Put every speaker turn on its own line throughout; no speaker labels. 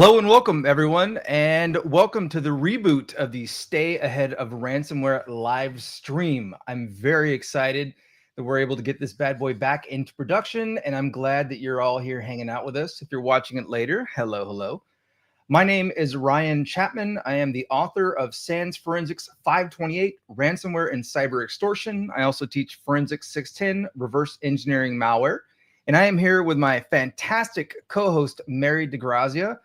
Hello and welcome, everyone, and welcome to the reboot of the Stay Ahead of Ransomware live stream. I'm very excited that we're able to get this bad boy back into production, and I'm glad that you're all here hanging out with us. If you're watching it later, hello. My name is Ryan Chapman. I am the author of SANS Forensics 528, Ransomware and Cyber Extortion. I also teach Forensics 610, Reverse Engineering Malware. And I am here with my fantastic co-host, Mary DeGrazia.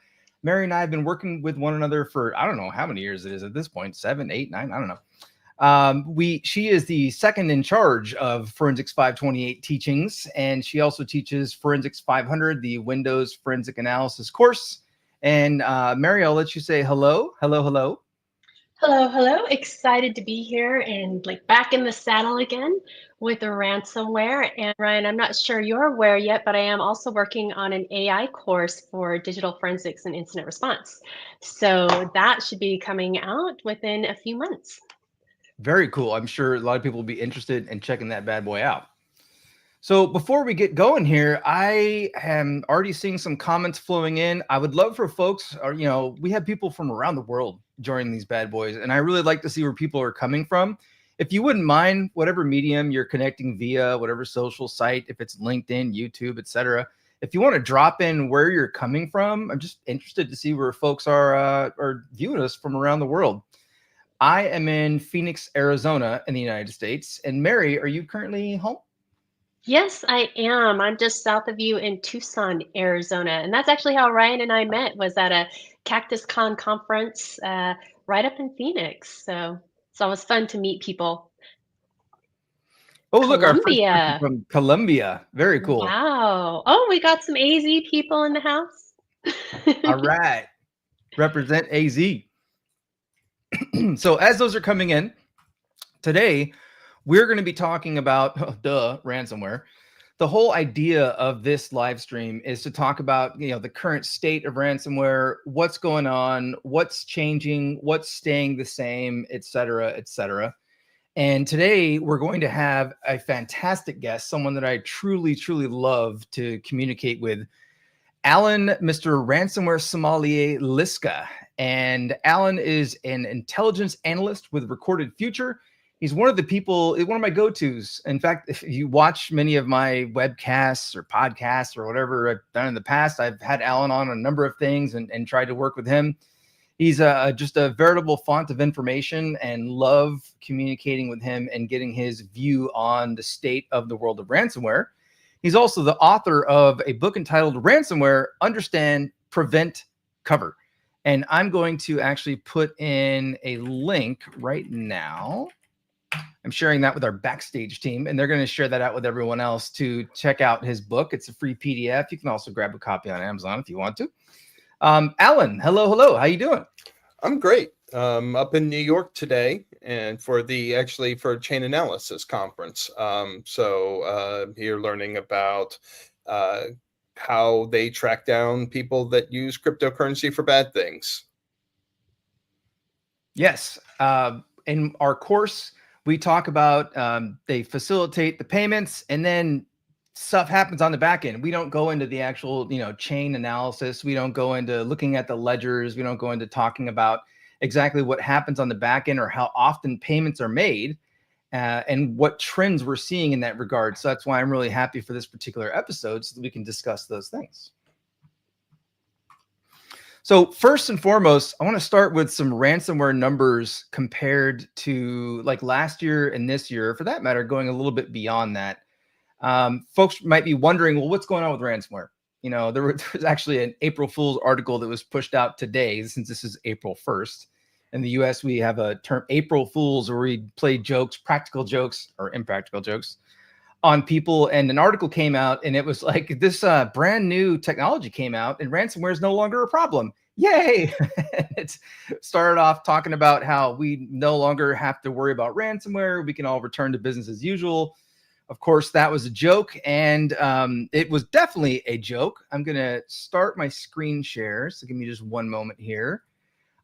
Mary and I have been working with one another for, I don't know how many years it is at this point, 7, 8, 9, I don't know. She is the second in charge of Forensics 528 teachings, and she also teaches Forensics 500, the Windows Forensic Analysis course. And Mary, I'll let you say hello. Hello.
Hello. Excited to be here and back in the saddle again with the ransomware. And Ryan, I'm not sure you're aware yet, but I am also working on an AI course for digital forensics and incident response. So that should be coming out within a few months.
Very cool. I'm sure a lot of people will be interested in checking that bad boy out. So before we get going here, I am already seeing some comments flowing in. I would love for folks, we have people from around the world joining these bad boys, and I really like to see where people are coming from. If you wouldn't mind, whatever medium you're connecting via, whatever social site, if it's LinkedIn, YouTube, etc., if you want to drop in where you're coming from, I'm just interested to see where folks are viewing us from around the world. I am in Phoenix, Arizona, in the United States. And Mary, are you currently home?
Yes, I am. I'm just south of you in Tucson, Arizona. And that's actually how Ryan and I met, was at a Cactus Con conference right up in Phoenix. So it's always fun to meet people.
Oh, look, our first person
Colombia.
from Colombia. Very cool.
Wow. Oh, we got some AZ people in the house.
All right. Represent AZ. So as those are coming in, today we're going to be talking about, ransomware. The whole idea of this live stream is to talk about, the current state of ransomware, what's going on, what's changing, what's staying the same, et cetera. And today we're going to have a fantastic guest, someone that I truly love to communicate with, Alan, Mr. Ransomware Sommelier Liska. And Alan is an intelligence analyst with Recorded Future. He's one of my go-tos. In fact, if you watch many of my webcasts or podcasts or whatever I've done in the past, I've had Alan on a number of things and tried to work with him. He's just a veritable font of information, and love communicating with him and getting his view on the state of the world of ransomware. He's also the author of a book entitled Ransomware, Understand, Prevent, Cover. And I'm going to actually put in a link right now. I'm sharing that with our backstage team, and they're going to share that out with everyone else to check out his book. It's a free PDF. You can also grab a copy on Amazon if you want to. Alan, hello. How you doing?
I'm great. Up in New York today, and for Chain Analysis conference. Here learning about how they track down people that use cryptocurrency for bad things.
Yes. In our course, we talk about they facilitate the payments, and then stuff happens on the back end. We don't go into the actual, chain analysis. We don't go into looking at the ledgers. We don't go into talking about exactly what happens on the back end or how often payments are made and what trends we're seeing in that regard. So that's why I'm really happy for this particular episode, so that we can discuss those things. So first and foremost, I want to start with some ransomware numbers compared to like last year and this year, for that matter, going a little bit beyond that. Folks might be wondering, well, what's going on with ransomware? There was actually an April Fool's article that was pushed out today, since this is April 1st. In the US, we have a term, April Fools, where we play jokes, practical jokes or impractical jokes on people. And an article came out, and it was like, this brand new technology came out, and ransomware is no longer a problem. Yay! It started off talking about how we no longer have to worry about ransomware. We can all return to business as usual. Of course, that was a joke, and it was definitely a joke. I'm going to start my screen share, so give me just one moment here.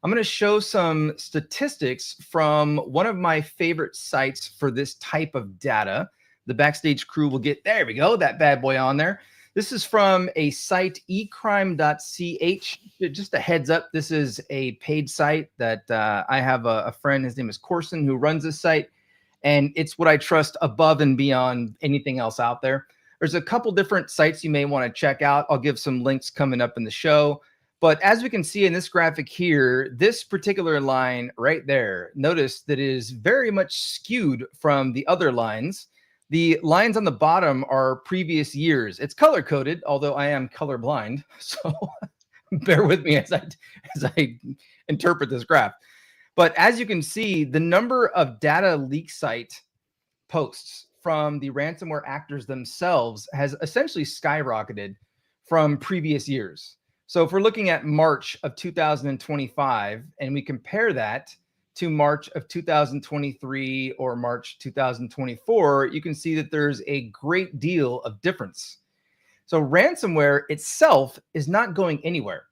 I'm going to show some statistics from one of my favorite sites for this type of data. The backstage crew will get, there we go, that bad boy on there. This is from a site, ecrime.ch. Just a heads up, this is a paid site that I have a friend, his name is Corson, who runs this site, and it's what I trust above and beyond anything else out there. There's a couple different sites you may want to check out. I'll give some links coming up in the show. But as we can see in this graphic here, this particular line right there, notice that it is very much skewed from the other lines. The lines on the bottom are previous years. It's color coded, although I am colorblind. So bear with me as I interpret this graph. But as you can see, the number of data leak site posts from the ransomware actors themselves has essentially skyrocketed from previous years. So if we're looking at March of 2025 and we compare that to March of 2023 or March 2024, you can see that there's a great deal of difference. So ransomware itself is not going anywhere.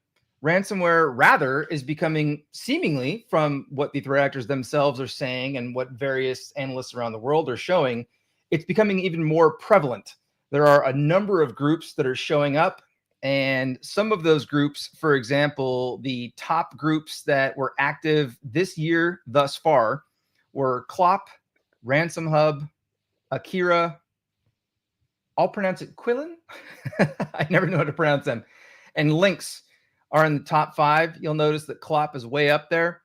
Ransomware rather is becoming, seemingly from what the threat actors themselves are saying and what various analysts around the world are showing, it's becoming even more prevalent. There are a number of groups that are showing up, and some of those groups, for example, the top groups that were active this year thus far were Clop, Ransom Hub, Akira. I'll pronounce it Quillen. I never know how to pronounce them. And Lynx are in the top 5. You'll notice that Clop is way up there.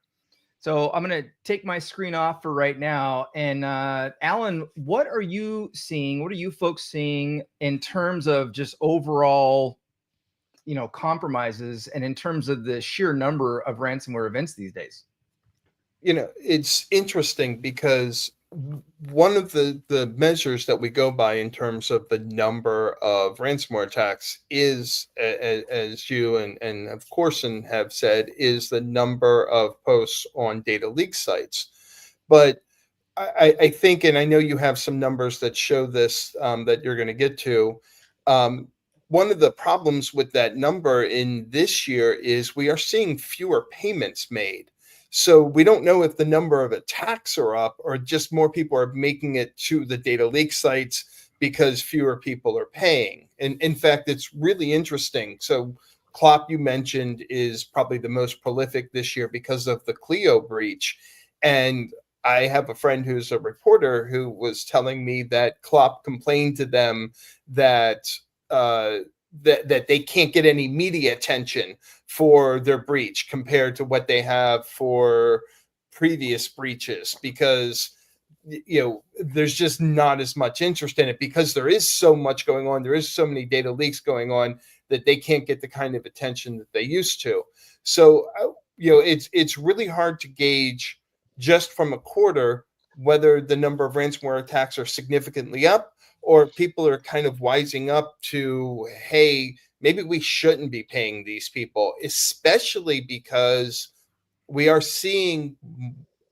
So I'm going to take my screen off for right now. And Alan, what are you seeing? What are you folks seeing in terms of just overall, compromises and in terms of the sheer number of ransomware events these days?
It's interesting because one of the measures that we go by in terms of the number of ransomware attacks is, as you and of course have said, is the number of posts on data leak sites. But I think, and I know you have some numbers that show this that you're going to get to. One of the problems with that number in this year is we are seeing fewer payments made. So we don't know if the number of attacks are up or just more people are making it to the data leak sites because fewer people are paying. And in fact, it's really interesting. So Clop, you mentioned, is probably the most prolific this year because of the Clio breach. And I have a friend who's a reporter who was telling me that Clop complained to them that that they can't get any media attention for their breach compared to what they have for previous breaches, because there's just not as much interest in it because there is so much going on. There is so many data leaks going on that they can't get the kind of attention that they used to. So it's really hard to gauge just from a quarter whether the number of ransomware attacks are significantly up or people are kind of wising up to, hey, maybe we shouldn't be paying these people, especially because we are seeing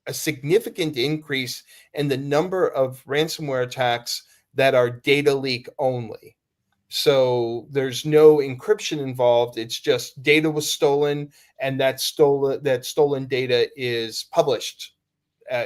a significant increase in the number of ransomware attacks that are data leak only. So there's no encryption involved. It's just data was stolen, and that stolen data is published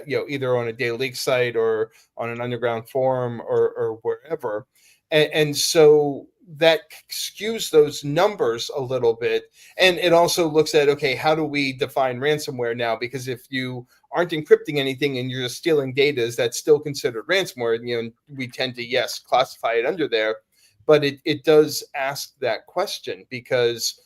either on a data leak site or on an underground forum or wherever. And so that skews those numbers a little bit. And it also looks at, okay, how do we define ransomware now? Because if you aren't encrypting anything and you're just stealing data, is that still considered ransomware? And, we tend to, yes, classify it under there. But it does ask that question, because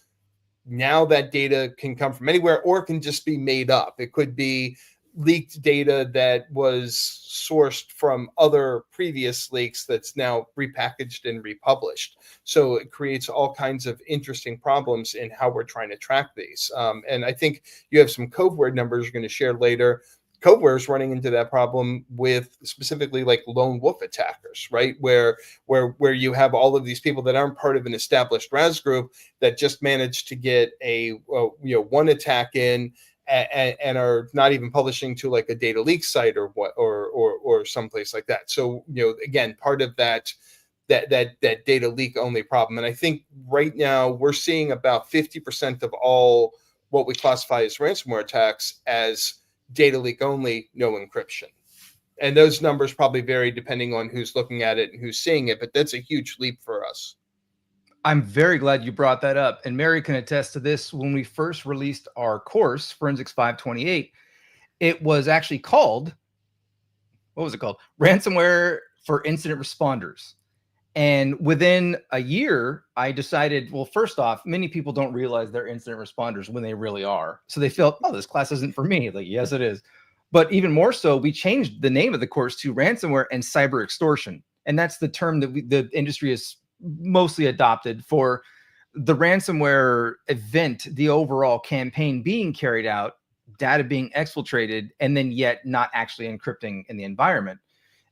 now that data can come from anywhere or it can just be made up. It could be leaked data that was sourced from other previous leaks that's now repackaged and republished. So it creates all kinds of interesting problems in how we're trying to track these. And I think you have some codeword numbers you're going to share later. Codeware is running into that problem with specifically like lone wolf attackers, right? Where you have all of these people that aren't part of an established RAS group that just managed to get a one attack in and are not even publishing to like a data leak site or what or someplace like that. So again, part of that data leak only problem. And I think right now we're seeing about 50% of all what we classify as ransomware attacks as data leak only, no encryption. And those numbers probably vary depending on who's looking at it and who's seeing it, but that's a huge leap for us.
I'm very glad you brought that up. And Mary can attest to this. When we first released our course, Forensics 528, it was actually called, what was it called? Ransomware for Incident Responders. And within a year, I decided, well, first off, many people don't realize they're incident responders when they really are. So they felt, oh, this class isn't for me. Like, yes, it is. But even more so, we changed the name of the course to Ransomware and Cyber Extortion. And that's the term that the industry has mostly adopted for the ransomware event, the overall campaign being carried out, data being exfiltrated, and then yet not actually encrypting in the environment.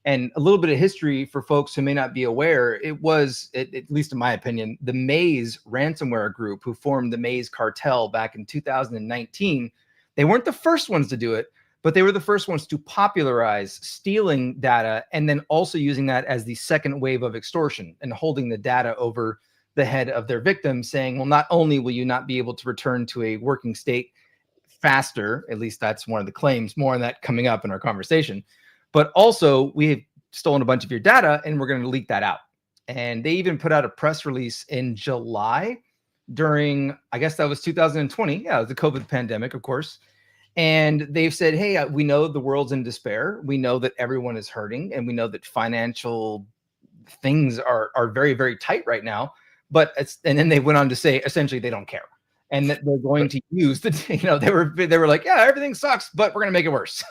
And a little bit of history for folks who may not be aware, it was, at least in my opinion, the Maze ransomware group who formed the Maze cartel back in 2019. They weren't the first ones to do it, but they were the first ones to popularize stealing data and then also using that as the second wave of extortion and holding the data over the head of their victims, saying, well, not only will you not be able to return to a working state faster, at least that's one of the claims, more on that coming up in our conversation, but also we have stolen a bunch of your data and we're going to leak that out. And they even put out a press release in July during, I guess that was 2020. Yeah, the COVID pandemic, of course. And they've said, hey, we know the world's in despair. We know that everyone is hurting, and we know that financial things are very, very tight right now. But and then they went on to say, essentially, they don't care. And that they're going to use the, they were like, yeah, everything sucks, but we're going to make it worse,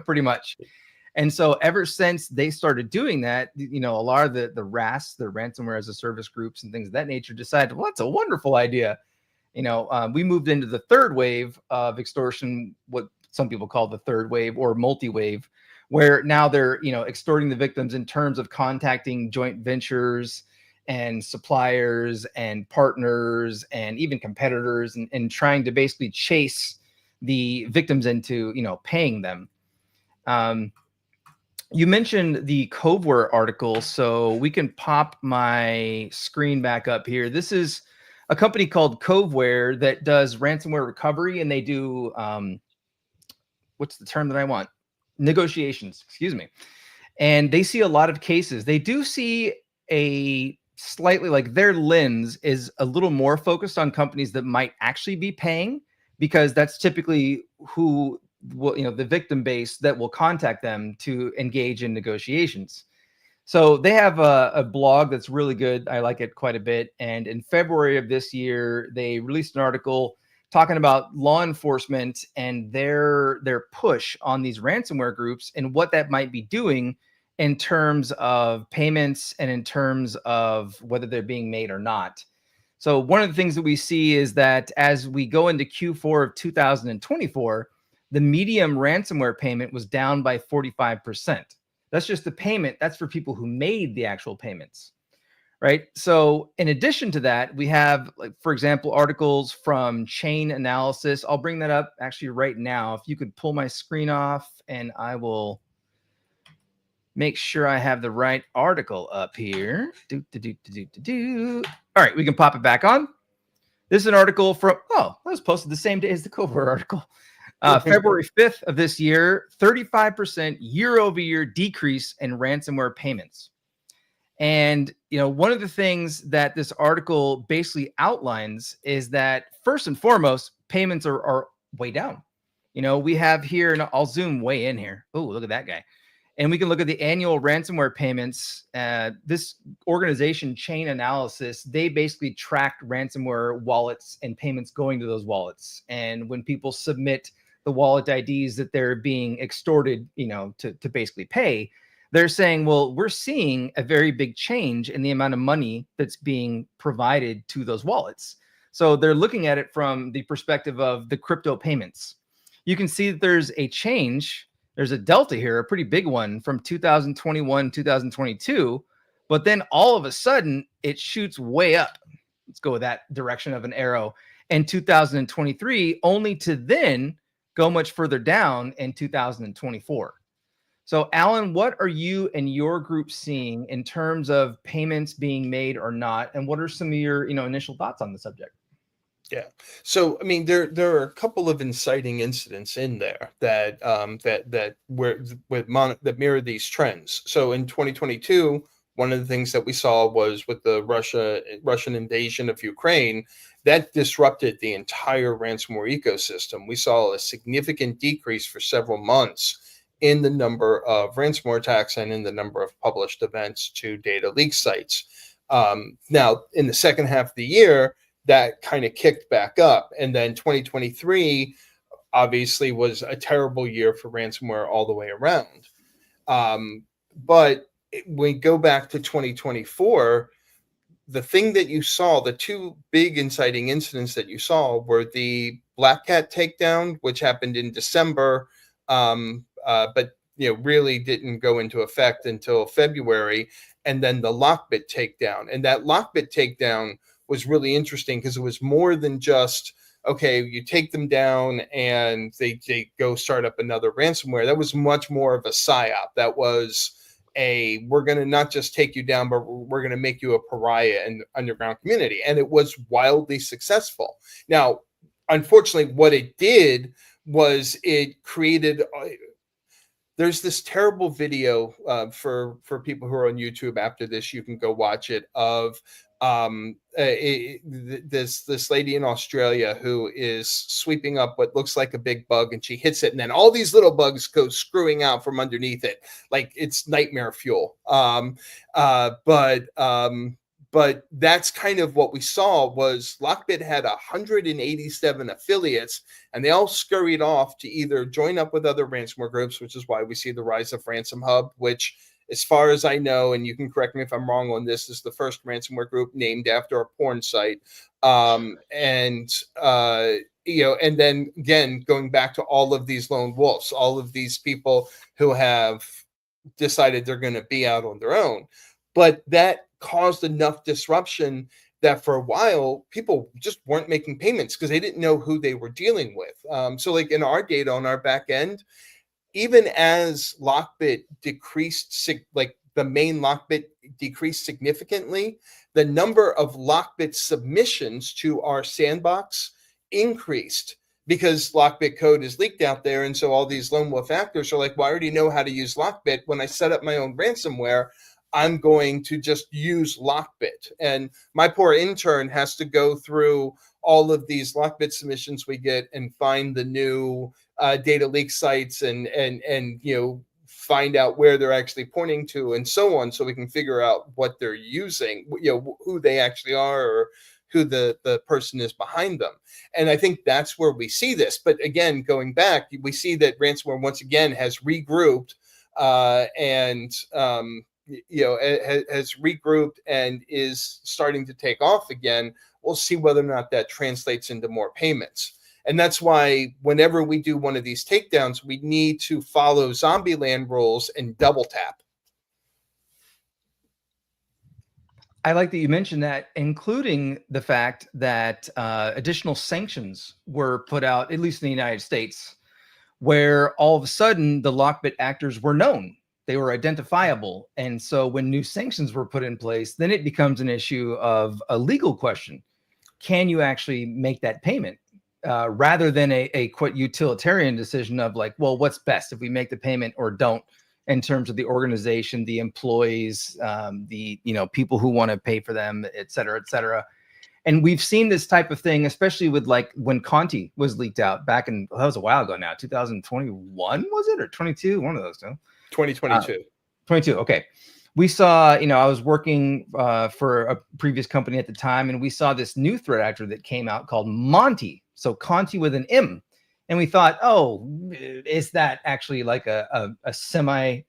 pretty much. And so ever since they started doing that, a lot of the RAS, the ransomware as a service groups and things of that nature decided, well, that's a wonderful idea. We moved into the third wave of extortion, what some people call the third wave or multi-wave, where now they're, extorting the victims in terms of contacting joint ventures and suppliers and partners and even competitors and trying to basically chase the victims into, paying them. You mentioned the Coveware article, so we can pop my screen back up here. This is a company called Coveware that does ransomware recovery, and they do, what's the term that I want? Negotiations, excuse me. And they see a lot of cases. They do see a slightly, like, their lens is a little more focused on companies that might actually be paying, because that's typically who will, the victim base that will contact them to engage in negotiations. So they have a blog that's really good. I like it quite a bit. And in February of this year, they released an article talking about law enforcement and their push on these ransomware groups and what that might be doing in terms of payments and in terms of whether they're being made or not. So one of the things that we see is that as we go into Q4 of 2024, the medium ransomware payment was down by 45%. That's just the payment. That's for people who made the actual payments, right? So in addition to that, we have, like, for example, articles from Chain Analysis. I'll bring that up actually right now. If you could pull my screen off, and I will make sure I have the right article up here. All right, we can pop it back on. This is an article from, that was posted the same day as the Covert article. February 5th of this year, 35% year-over-year decrease in ransomware payments. And, one of the things that this article basically outlines is that, first and foremost, payments are way down. We have here, and I'll zoom way in here. Oh, look at that guy. And we can look at the annual ransomware payments. This organization, Chain Analysis, they basically tracked ransomware wallets and payments going to those wallets. And when people submit the wallet IDs that they're being extorted, to basically pay, they're saying, well, we're seeing a very big change in the amount of money that's being provided to those wallets. So they're looking at it from the perspective of the crypto payments. You can see that there's a change. There's a delta here, a pretty big one from 2021, 2022. But then all of a sudden, it shoots way up. Let's go with that direction of an arrow. In 2023, only to then go much further down in 2024. So, Alan, what are you and your group seeing in terms of payments being made or not? And what are some of your, initial thoughts on the subject?
Yeah. So, I mean, there are a couple of inciting incidents in there that mirror these trends. So in 2022, One of the things that we saw was with the Russian invasion of Ukraine, that disrupted the entire ransomware ecosystem. We saw a significant decrease for several months in the number of ransomware attacks and in the number of published events to data leak sites. Now, in the second half of the year, that kind of kicked back up. And then 2023 obviously was a terrible year for ransomware all the way around. But we go back to 2024, the thing that you saw, the two big inciting incidents that you saw were the Black Cat takedown, which happened in December, but really didn't go into effect until February, and then the Lockbit takedown. And that Lockbit takedown was really interesting because it was more than just, okay, you take them down and they go start up another ransomware. That was much more of a psyop. That was we're going to not just take you down, but we're going to make you a pariah in the underground community. And it was wildly successful. Now, unfortunately, what it did was it created there's this terrible video for people who are on YouTube. After this, you can go watch it, of this lady in Australia who is sweeping up what looks like a big bug, and she hits it, and then all these little bugs go screwing out from underneath it like it's nightmare fuel. But that's kind of what we saw. Was Lockbit had 187 affiliates, and they all scurried off to either join up with other ransomware groups, which is why we see the rise of Ransom Hub, which, as far as I know, and you can correct me if I'm wrong on this, is the first ransomware group named after a porn site. And then again, going back to all of these lone wolves, all of these people who have decided they're going to be out on their own. But that caused enough disruption that for a while people just weren't making payments because they didn't know who they were dealing with. So like in our data on our back end, even as Lockbit decreased, like the main Lockbit decreased significantly, the number of Lockbit submissions to our sandbox increased because Lockbit code is leaked out there. And so all these lone wolf actors are like, well, I already know how to use Lockbit. When I set up my own ransomware, I'm going to just use Lockbit. And my poor intern has to go through all of these Lockbit submissions we get and find the new data leak sites and find out where they're actually pointing to and so on, so we can figure out what they're using, who they actually are, or who the person is behind them. And I think that's where we see this. But again, going back, we see that ransomware once again has regrouped has regrouped and is starting to take off again. We'll see whether or not that translates into more payments. And that's why whenever we do one of these takedowns, we need to follow Zombieland rules and double tap.
I like that you mentioned that, including the fact that additional sanctions were put out, at least in the United States, where all of a sudden the Lockbit actors were known. They were identifiable. And so when new sanctions were put in place, then it becomes an issue of a legal question. Can you actually make that payment? Rather than a quite utilitarian decision of like, well, what's best if we make the payment or don't, in terms of the organization, the employees, the people who want to pay for them, et cetera, et cetera. And we've seen this type of thing, especially with like when Conti was leaked out back in, that was a while ago now, 2021 was it, or 22? One of those two.
2022.
22. Okay. We saw, I was working for a previous company at the time, and we saw this new threat actor that came out called Monty. So Conti with an M. And we thought, oh, is that actually like a semi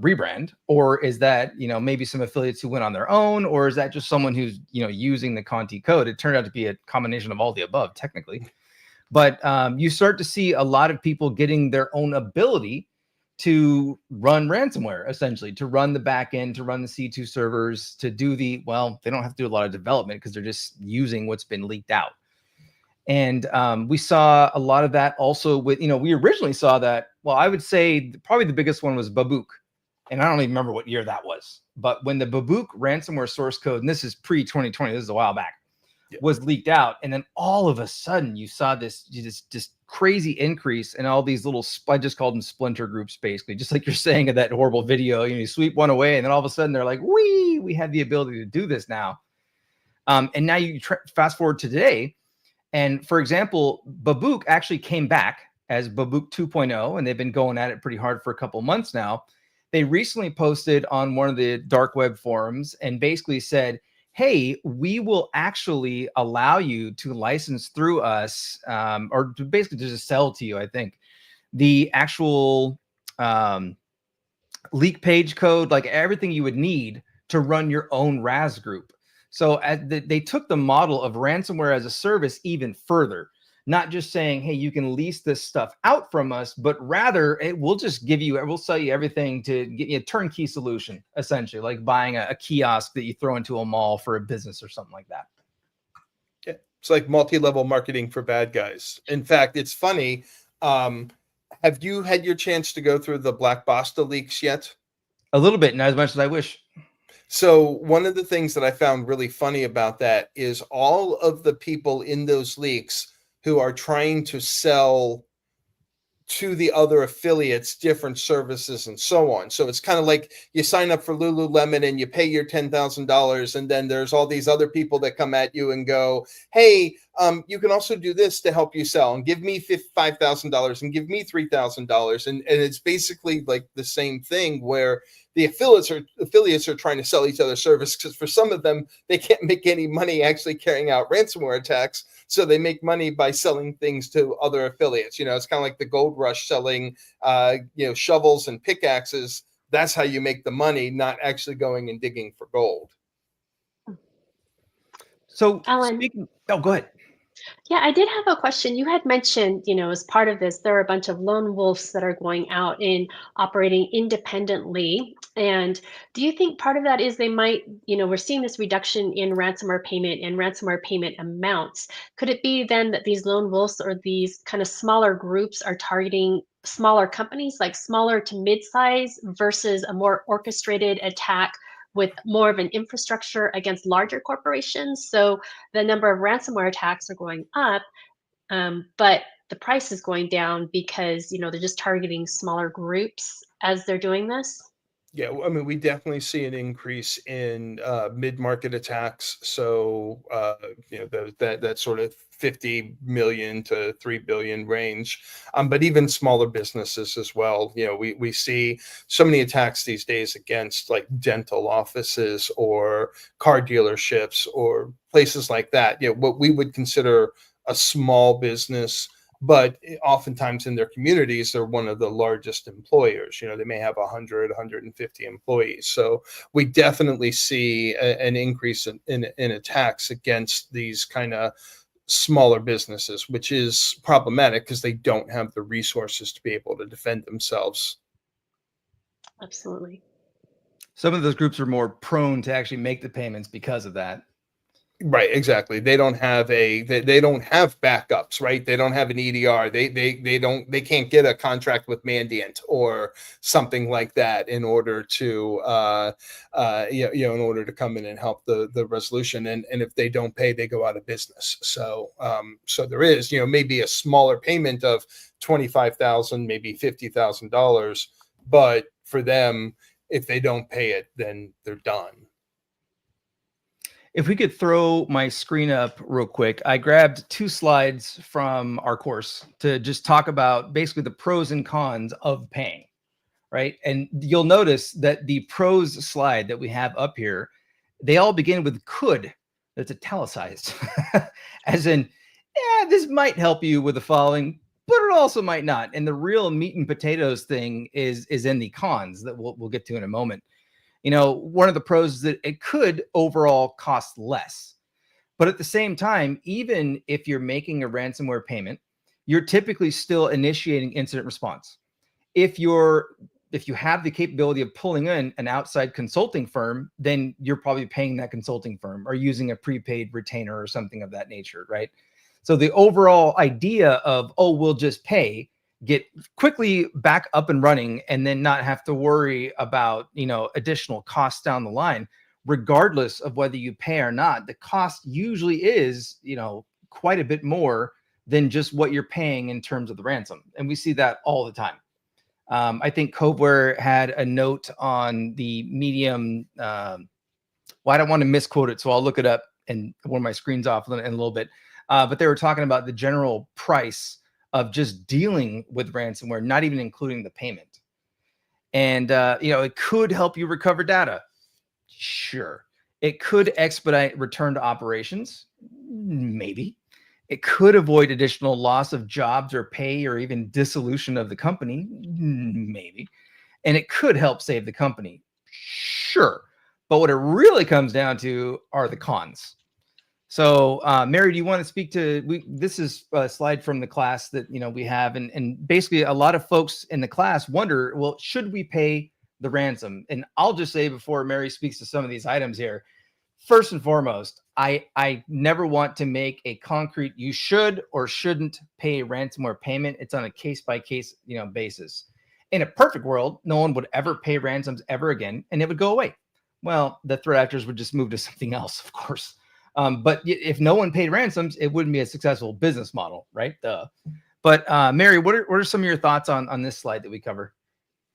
rebrand, or is that, maybe some affiliates who went on their own, or is that just someone who's, using the Conti code? It turned out to be a combination of all the above, technically. But you start to see a lot of people getting their own ability to run ransomware, essentially, to run the back end, to run the C2 servers, to do they don't have to do a lot of development because they're just using what's been leaked out. And we saw a lot of that also with, we originally saw that, well, I would say probably the biggest one was Babook. And I don't even remember what year that was. But when the Babook ransomware source code, and this is pre-2020, this is a while back, was leaked out. And then all of a sudden you saw this crazy increase in all these little, I just called them splinter groups, basically, just like you're saying in that horrible video. You sweep one away, and then all of a sudden they're like, we have the ability to do this now. And now you fast forward to today, and for example, Babook actually came back as Babook 2.0, and they've been going at it pretty hard for a couple months now. They recently posted on one of the dark web forums and basically said, hey, we will actually allow you to license through us, or to basically just sell to you, I think, the actual leak page code, like everything you would need to run your own RAS group. So they took the model of ransomware as a service even further, not just saying, hey, you can lease this stuff out from us, but rather we'll just we'll sell you everything to get you a turnkey solution, essentially, like buying a kiosk that you throw into a mall for a business or something like that.
Yeah, it's like multi-level marketing for bad guys. In fact, it's funny. Have you had your chance to go through the Black Basta leaks yet?
A little bit, not as much as I wish.
So one of the things that I found really funny about that is all of the people in those leaks who are trying to sell to the other affiliates different services and so on. So it's kind of like you sign up for Lululemon and you pay your $10,000, and then there's all these other people that come at you and go, hey, you can also do this to help you sell, and give me $5,000 and give me $3,000. And it's basically like the same thing where the affiliates are trying to sell each other service, because for some of them, they can't make any money actually carrying out ransomware attacks. So they make money by selling things to other affiliates. It's kind of like the gold rush selling, shovels and pickaxes. That's how you make the money, not actually going and digging for gold.
So,
Alan,
go ahead.
Yeah, I did have a question. You had mentioned, as part of this, there are a bunch of lone wolves that are going out and operating independently. And do you think part of that is they might, we're seeing this reduction in ransomware payment and ransomware payment amounts. Could it be then that these lone wolves or these kind of smaller groups are targeting smaller companies, like smaller to mid-size, versus a more orchestrated attack with more of an infrastructure against larger corporations? So the number of ransomware attacks are going up, but the price is going down because they're just targeting smaller groups as they're doing this.
Yeah, I mean, we definitely see an increase in mid-market attacks. So that sort of 50 million to 3 billion range, but even smaller businesses as well. We see so many attacks these days against like dental offices or car dealerships or places like that. What we would consider a small business, but oftentimes in their communities, they're one of the largest employers. They may have 100, 150 employees. So we definitely see an increase in attacks against these kind of smaller businesses, which is problematic because they don't have the resources to be able to defend themselves.
Absolutely.
Some of those groups are more prone to actually make the payments because of that.
Right, exactly. They don't have they don't have backups, right? They don't have an EDR. They can't get a contract with Mandiant or something like that in order to in order to come in and help the resolution. And if they don't pay, they go out of business. So so there is, maybe a smaller payment of $25,000, maybe $50,000, but for them, if they don't pay it, then they're done.
If we could throw my screen up real quick, I grabbed 2 slides from our course to just talk about basically the pros and cons of paying, right? And you'll notice that the pros slide that we have up here, they all begin with could, that's italicized, as in, this might help you with the following, but it also might not. And the real meat and potatoes thing is in the cons that we'll get to in a moment. One of the pros is that it could overall cost less. But at the same time, even if you're making a ransomware payment, you're typically still initiating incident response. If you have the capability of pulling in an outside consulting firm, then you're probably paying that consulting firm or using a prepaid retainer or something of that nature, right? So the overall idea of, we'll just pay, get quickly back up and running, and then not have to worry about, additional costs down the line, regardless of whether you pay or not, the cost usually is, quite a bit more than just what you're paying in terms of the ransom. And we see that all the time. I think Coveware had a note on the Medium. Well, I don't want to misquote it, so I'll look it up and one of my screens off in a little bit. But they were talking about the general price of just dealing with ransomware, not even including the payment. And, it could help you recover data. Sure. It could expedite return to operations. Maybe. It could avoid additional loss of jobs or pay or even dissolution of the company. Maybe. And it could help save the company. Sure. But what it really comes down to are the cons. So, Mary, do you want to speak to, this is a slide from the class that, we have, and basically a lot of folks in the class wonder, well, should we pay the ransom? And I'll just say before Mary speaks to some of these items here, first and foremost, I never want to make a concrete, you should or shouldn't pay a ransomware payment. It's on a case-by-case, basis. In a perfect world, no one would ever pay ransoms ever again, and it would go away. Well, the threat actors would just move to something else, of course. But if no one paid ransoms, it wouldn't be a successful business model, right? But Mary, what are some of your thoughts on this slide that we cover?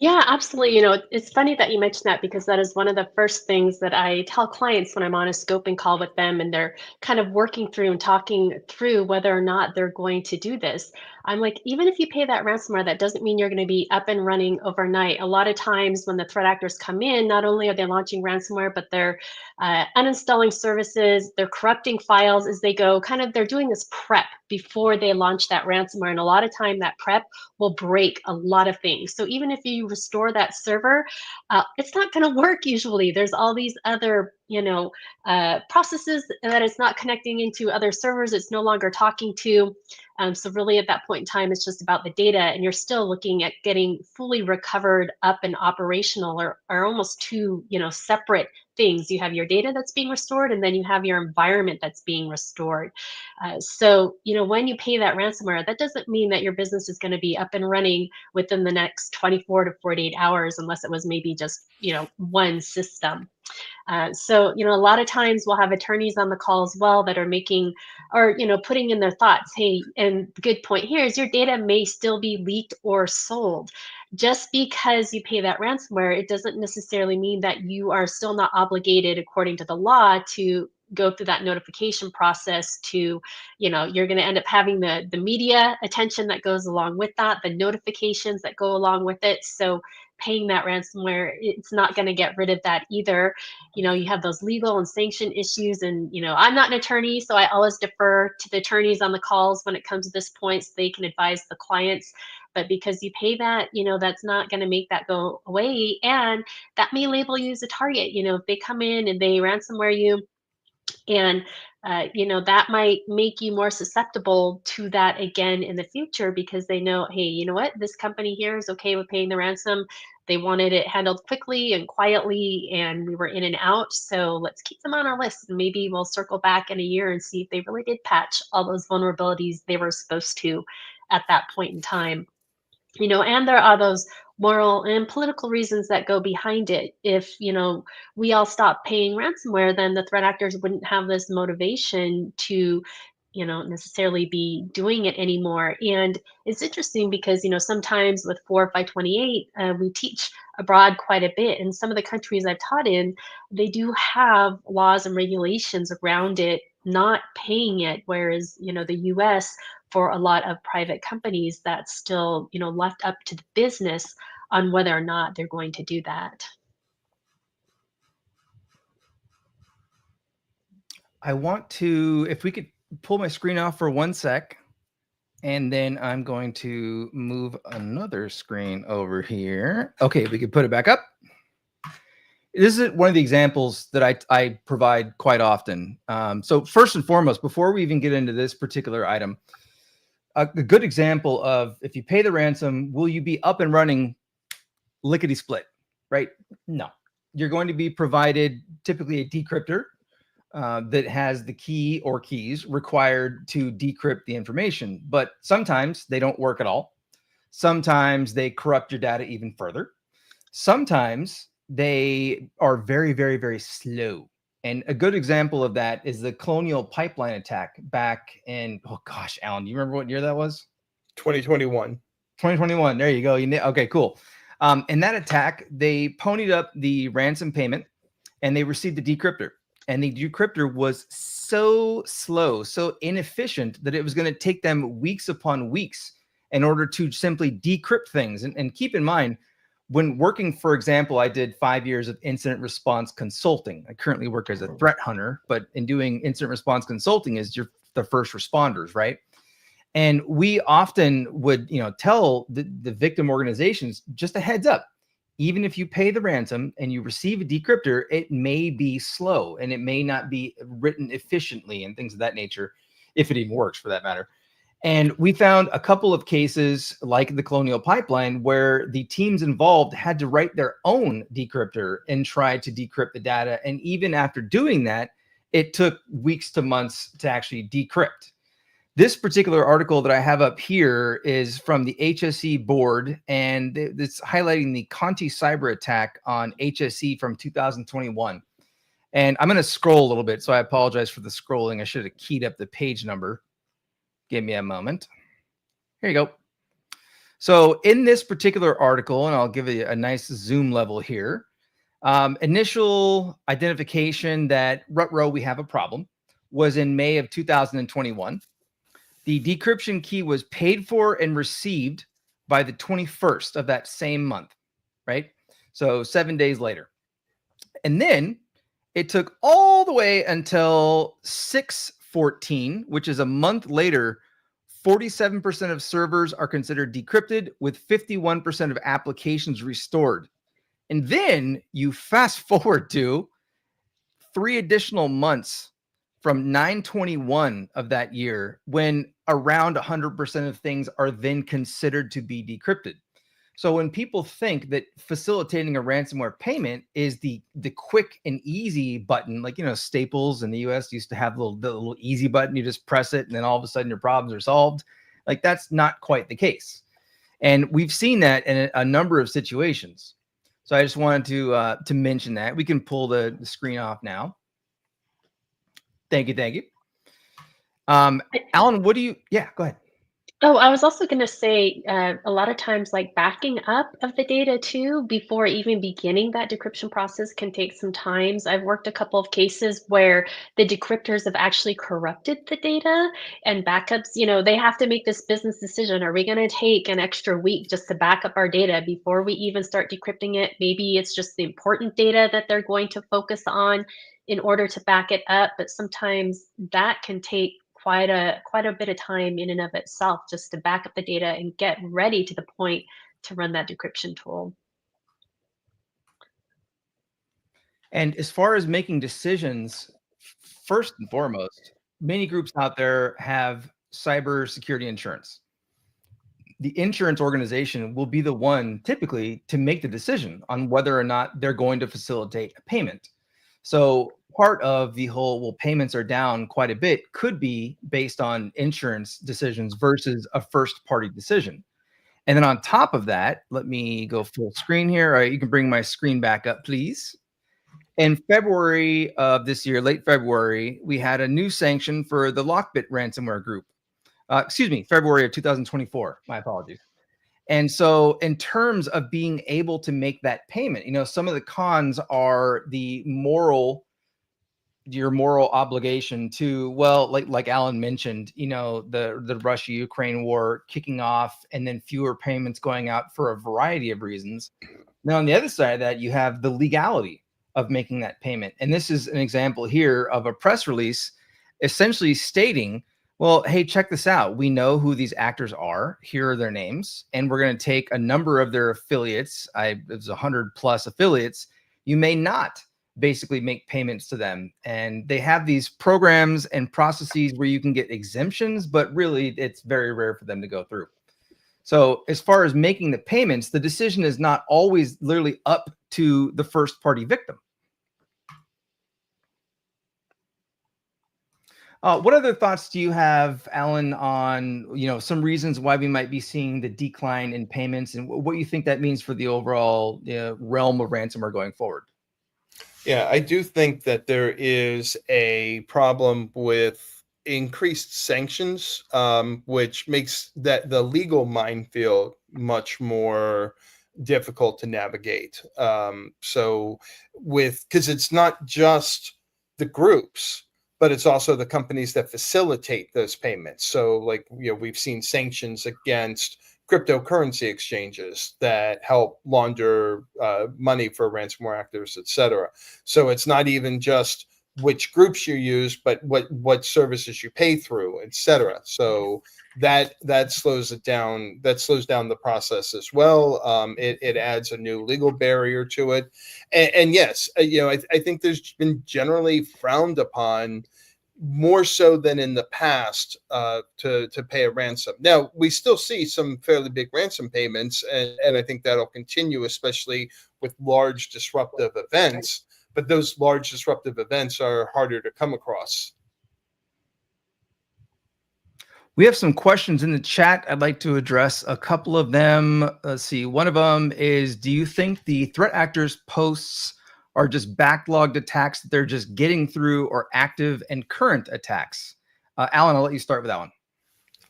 Yeah, absolutely. It's funny that you mentioned that because that is one of the first things that I tell clients when I'm on a scoping call with them and they're kind of working through and talking through whether or not they're going to do this. I'm like, even if you pay that ransomware, that doesn't mean you're going to be up and running overnight. A lot of times when the threat actors come in, not only are they launching ransomware, but they're uninstalling services, they're corrupting files as they go. Kind of, they're doing this prep before they launch that ransomware. And a lot of time that prep will break a lot of things. So even if you restore that server, it's not going to work usually. There's all these other, processes that it's not connecting into other servers. It's no longer talking to. So really at that point in time, it's just about the data and you're still looking at getting fully recovered up and operational or almost two, separate things. You have your data that's being restored and then you have your environment that's being restored. So, when you pay that ransomware, that doesn't mean that your business is going to be up and running within the next 24 to 48 hours, unless it was maybe just, one system. So, a lot of times we'll have attorneys on the call as well that are making or, putting in their thoughts. Hey, and the good point here is your data may still be leaked or sold. Just because you pay that ransomware, it doesn't necessarily mean that you are still not obligated according to the law to go through that notification process to, you're going to end up having the media attention that goes along with that, the notifications that go along with it. So paying that ransomware, it's not going to get rid of that either. You have those legal and sanction issues. And, I'm not an attorney, so I always defer to the attorneys on the calls when it comes to this point so they can advise the clients. But because you pay that, that's not going to make that go away. And that may label you as a target. If they come in and they ransomware you, and that might make you more susceptible to that again in the future because they know, hey, you know what, this company here is okay with paying the ransom. They wanted it handled quickly and quietly and we were in and out, so let's keep them on our list and maybe we'll circle back in a year and see if they really did patch all those vulnerabilities they were supposed to at that point in time. And there are those moral and political reasons that go behind it. If, we all stop paying ransomware, then the threat actors wouldn't have this motivation to, necessarily be doing it anymore. And it's interesting because, sometimes with 4.528, we teach abroad quite a bit. And some of the countries I've taught in, they do have laws and regulations around it, not paying it. Whereas, the US, for a lot of private companies, that's still, left up to the business on whether or not they're going to do that.
I want to, if we could pull my screen off for 1 sec, and then I'm going to move another screen over here. Okay, we can put it back up. This is one of the examples that I provide quite often. So first and foremost, before we even get into this particular item, a good example of if you pay the ransom, will you be up and running lickety split, right? No, you're going to be provided typically a decryptor that has the key or keys required to decrypt the information, but sometimes they don't work at all. Sometimes they corrupt your data even further. Sometimes they are very, very, very slow. And a good example of that is the Colonial Pipeline attack back in, oh gosh, Alan, do you remember what year that was?
2021.
2021. There you go. Okay, cool. In that attack, they ponied up the ransom payment and they received a decryptor. And the decryptor was so slow, so inefficient that it was going to take them weeks upon weeks in order to simply decrypt things. And keep in mind, when working, for example, I did 5 years of incident response consulting. I currently work as a threat hunter, but in doing incident response consulting is the first responders, right? And we often would, tell the victim organizations, just a heads up, even if you pay the ransom and you receive a decryptor, it may be slow and it may not be written efficiently and things of that nature, if it even works for that matter. And we found a couple of cases like the Colonial Pipeline where the teams involved had to write their own decryptor and try to decrypt the data. And even after doing that, it took weeks to months to actually decrypt. This particular article that I have up here is from the HSE board, and it's highlighting the Conti cyber attack on HSE from 2021. And I'm going to scroll a little bit, so I apologize for the scrolling. I should have keyed up the page number. Give me a moment. Here you go. So in this particular article, and I'll give you a nice zoom level here, initial identification that Rutro, we have a problem, was in May of 2021. The decryption key was paid for and received by the 21st of that same month, right? So 7 days later. And then it took all the way until 6/14, which is a month later. 47% of servers are considered decrypted, with 51% of applications restored. And then you fast forward to 3 additional months from 9/21 of that year, when around 100% of things are then considered to be decrypted. So when people think that facilitating a ransomware payment is the quick and easy button, like, Staples in the US used to have the little easy button, you just press it and then all of a sudden your problems are solved. Like, that's not quite the case. And we've seen that in a number of situations. So I just wanted to mention that. We can pull the screen off now. Thank you. Alan, what do you, yeah, go ahead.
Oh, I was also going to say a lot of times, like backing up of the data too, before even beginning that decryption process can take some time. I've worked a couple of cases where the decryptors have actually corrupted the data, and backups, they have to make this business decision. Are we going to take an extra week just to back up our data before we even start decrypting it? Maybe it's just the important data that they're going to focus on in order to back it up. But sometimes that can take quite a bit of time in and of itself, just to back up the data and get ready to the point to run that decryption tool.
And as far as making decisions, first and foremost, many groups out there have cybersecurity insurance. The insurance organization will be the one typically to make the decision on whether or not they're going to facilitate a payment. So part of the whole, well, payments are down quite a bit, could be based on insurance decisions versus a first party decision. And then on top of that, let me go full screen here. All right, you can bring my screen back up, please. In February of this year, late February, we had a new sanction for the Lockbit ransomware group. February of 2024. My apologies. And so in terms of being able to make that payment, some of the cons are your moral obligation to, well, like Alan mentioned, the Russia-Ukraine war kicking off and then fewer payments going out for a variety of reasons. Now, on the other side of that, you have the legality of making that payment. And this is an example here of a press release essentially stating, well, hey, check this out. We know who these actors are. Here are their names. And we're going to take a number of their affiliates. It's 100+ affiliates. You may not basically make payments to them. And they have these programs and processes where you can get exemptions, but really it's very rare for them to go through. So as far as making the payments, the decision is not always literally up to the first party victim. What other thoughts do you have, Alan, on some reasons why we might be seeing the decline in payments, and what you think that means for the overall realm of ransomware going forward?
Yeah, I do think that there is a problem with increased sanctions, which makes that the legal minefield much more difficult to navigate. So, because it's not just the groups, but it's also the companies that facilitate those payments. So, like, we've seen sanctions against cryptocurrency exchanges that help launder money for ransomware actors, etc. So it's not even just which groups you use, but what services you pay through, etc. So that slows it down. That slows down the process as well. It adds a new legal barrier to it, and yes, I think there's been generally frowned upon more so than in the past to pay a ransom. Now we still see some fairly big ransom payments, and I think that'll continue, especially with large disruptive events. But those large disruptive events are harder to come across.
We have some questions in the chat. I'd like to address a couple of them. Let's see. One of them is, do you think the threat actors' posts are just backlogged attacks that they're just getting through, or active and current attacks? Alan, I'll let you start with that one.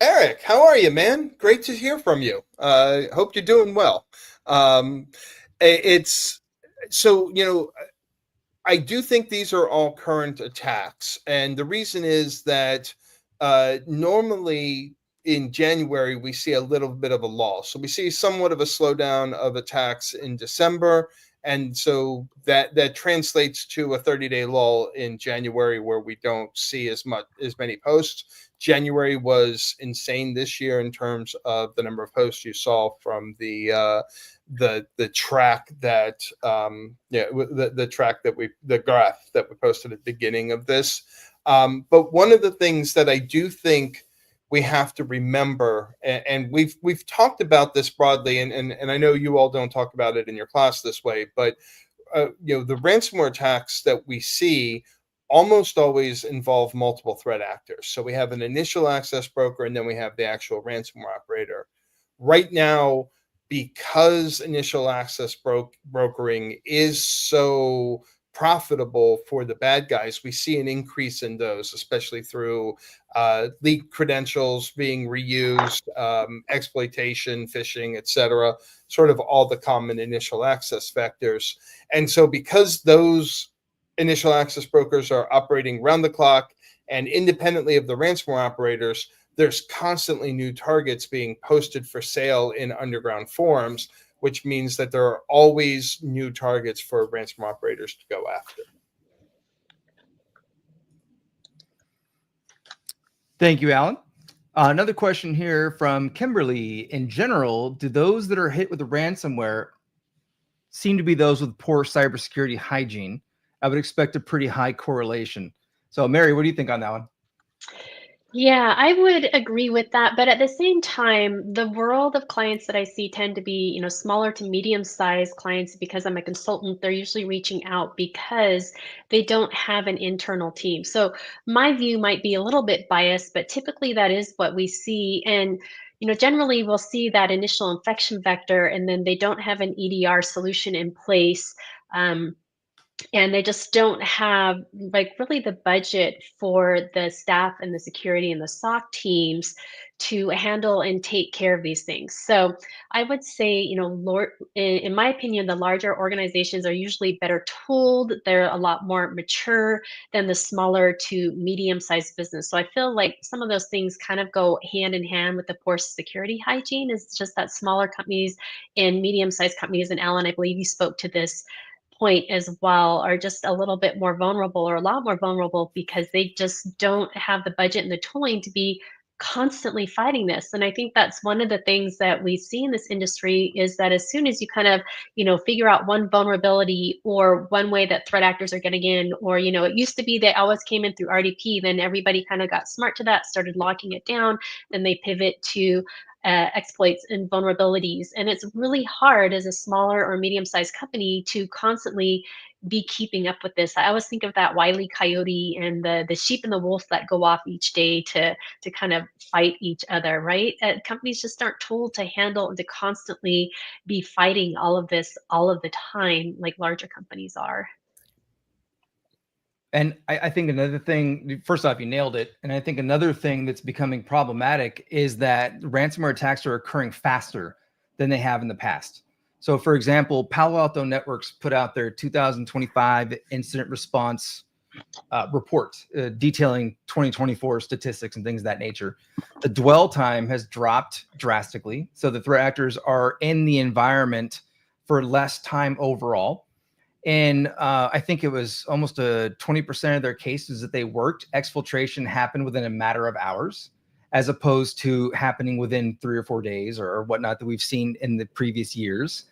Eric, how are you, man? Great to hear from you. Hope you're doing well. It's so, I do think these are all current attacks. And the reason is that normally in January, we see a little bit of a lull. So we see somewhat of a slowdown of attacks in December. And so that translates to a 30-day lull in January, where we don't see as many posts. January was insane this year in terms of the number of posts you saw from the track that the graph that we posted at the beginning of this. But one of the things that I do think we have to remember, and we've talked about this broadly, and I know you all don't talk about it in your class this way, but the ransomware attacks that we see almost always involve multiple threat actors. So we have an initial access broker, and then we have the actual ransomware operator. Right now, because initial access brokering is so profitable for the bad guys, we see an increase in those, especially through leaked credentials being reused, exploitation, phishing, etc. Sort of all the common initial access vectors. And so because those initial access brokers are operating round the clock and independently of the ransomware operators, there's constantly new targets being posted for sale in underground forums, which means that there are always new targets for ransomware operators to go after.
Thank you, Alan. Another question here from Kimberly. In general, do those that are hit with the ransomware seem to be those with poor cybersecurity hygiene? I would expect a pretty high correlation. So, Mary, what do you think on that one?
Yeah, I would agree with that. But at the same time, the world of clients that I see tend to be, smaller to medium-sized clients. Because I'm a consultant, they're usually reaching out because they don't have an internal team. So my view might be a little bit biased, but typically that is what we see. And generally we'll see that initial infection vector, and then they don't have an EDR solution in place. And they just don't have like really the budget for the staff and the security and the SOC teams to handle and take care of these things. So I would say, in my opinion, the larger organizations are usually better tooled. They're a lot more mature than the smaller to medium-sized business. So I feel like some of those things kind of go hand in hand with the poor security hygiene. Is just that smaller companies and medium-sized companies, and Alan, I believe you spoke to this point as well, are just a little bit more vulnerable, or a lot more vulnerable, because they just don't have the budget and the tooling to be constantly fighting this. And I think that's one of the things that we see in this industry, is that as soon as you kind of figure out one vulnerability or one way that threat actors are getting in, or it used to be they always came in through RDP, then everybody kind of got smart to that, started locking it down, then they pivot to exploits and vulnerabilities. And it's really hard as a smaller or medium-sized company to constantly be keeping up with this. I always think of that Wile E. Coyote and the sheep and the wolf that go off each day to kind of fight each other, right? Companies just aren't tooled to handle and to constantly be fighting all of this all of the time like larger companies are.
And I think another thing, first off, you nailed it. And I think another thing that's becoming problematic is that ransomware attacks are occurring faster than they have in the past. So, for example, Palo Alto Networks put out their 2025 incident response report detailing 2024 statistics and things of that nature. The dwell time has dropped drastically. So the threat actors are in the environment for less time overall. And I think it was almost a 20% of their cases that they worked, exfiltration happened within a matter of hours, as opposed to happening within 3 or 4 days or whatnot that we've seen in the previous years.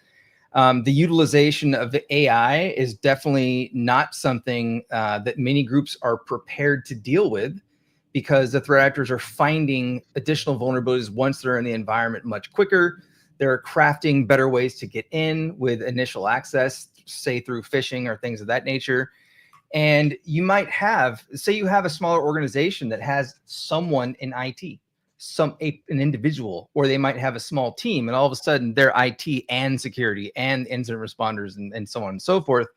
The utilization of the AI is definitely not something that many groups are prepared to deal with, because the threat actors are finding additional vulnerabilities once they're in the environment much quicker. They're crafting better ways to get in with initial access, say through phishing or things of that nature. And you might have, say you have a smaller organization that has someone in IT, an individual, or they might have a small team, and all of a sudden they're IT and security and incident responders and so on and so forth.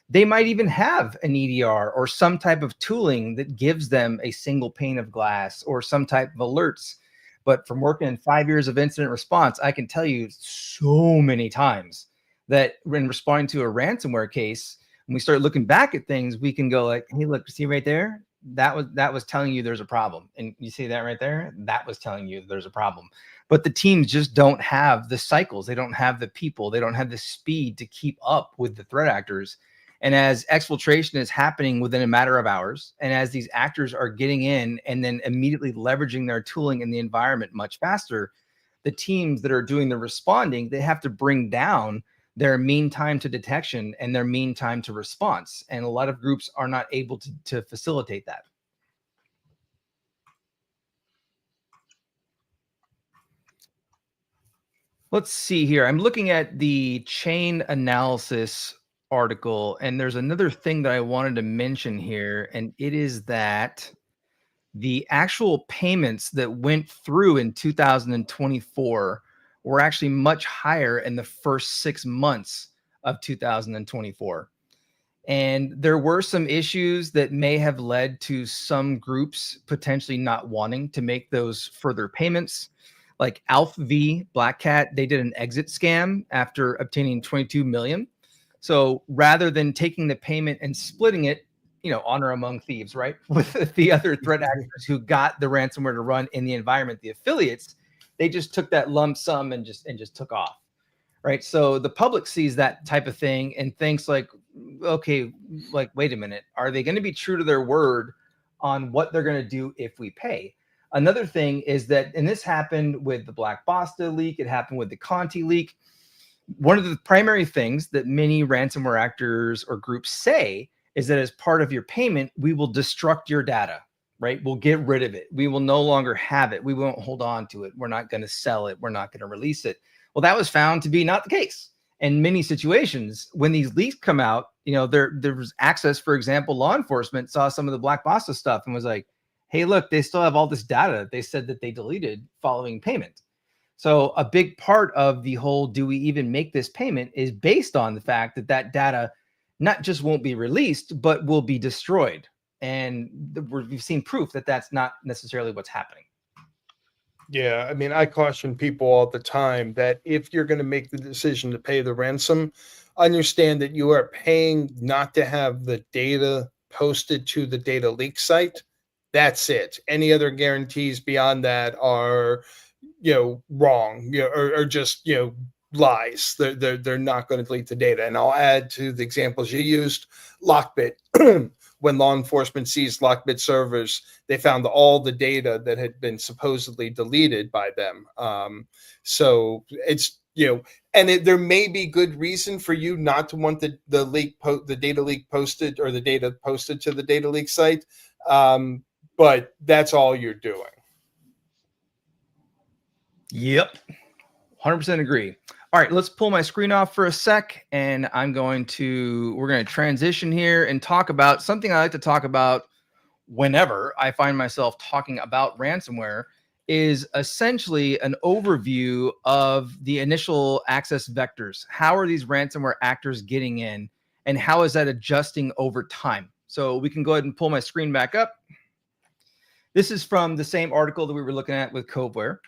They might even have an EDR or some type of tooling that gives them a single pane of glass or some type of alerts. But from working in 5 years of incident response, I can tell you so many times that when responding to a ransomware case, when we start looking back at things, we can go like, hey, look, see right there? That was telling you there's a problem. And you see that right there? That was telling you there's a problem. But the teams just don't have the cycles. They don't have the people. They don't have the speed to keep up with the threat actors. And as exfiltration is happening within a matter of hours, and as these actors are getting in and then immediately leveraging their tooling in the environment much faster, the teams that are doing the responding, they have to bring down their mean time to detection and their mean time to response. And a lot of groups are not able to facilitate that. Let's see here. I'm looking at the chain analysis article, and there's another thing that I wanted to mention here, and it is that the actual payments that went through in 2024 were actually much higher in the first 6 months of 2024. And there were some issues that may have led to some groups potentially not wanting to make those further payments. Like Alpha V, Black Cat, they did an exit scam after obtaining 22 million. So rather than taking the payment and splitting it, honor among thieves, right? With the other threat actors who got the ransomware to run in the environment, the affiliates, they just took that lump sum and just took off, right? So the public sees that type of thing and thinks like, okay, like, wait a minute, are they going to be true to their word on what they're going to do if we pay? Another thing is that, and this happened with the Black Basta leak, it happened with the Conti leak. One of the primary things that many ransomware actors or groups say is that as part of your payment, we will destruct your data, right? We'll get rid of it. We will no longer have it. We won't hold on to it. We're not going to sell it. We're not going to release it. Well, that was found to be not the case. In many situations, when these leaks come out, there was access. For example, law enforcement saw some of the Black Basta stuff and was like, hey, look, they still have all this data they said that they deleted following payment. So a big part of the whole do we even make this payment is based on the fact that that data not just won't be released, but will be destroyed. And we've seen proof that that's not necessarily what's happening.
Yeah, I mean, I caution people all the time that if you're going to make the decision to pay the ransom, understand that you are paying not to have the data posted to the data leak site. That's it. Any other guarantees beyond that are, wrong, or just, lies. They're not going to delete the data. And I'll add to the examples you used, Lockbit. When law enforcement seized Lockbit servers, they found all the data that had been supposedly deleted by them. So it's, and there may be good reason for you not to want the data leak posted, or the data posted to the data leak site. But that's all you're doing.
Yep. 100% agree. All right, let's pull my screen off for a sec, and we're going to transition here and talk about something I like to talk about whenever I find myself talking about ransomware, is essentially an overview of the initial access vectors. How are these ransomware actors getting in, and how is that adjusting over time? So we can go ahead and pull my screen back up. This is from the same article that we were looking at with Coveware.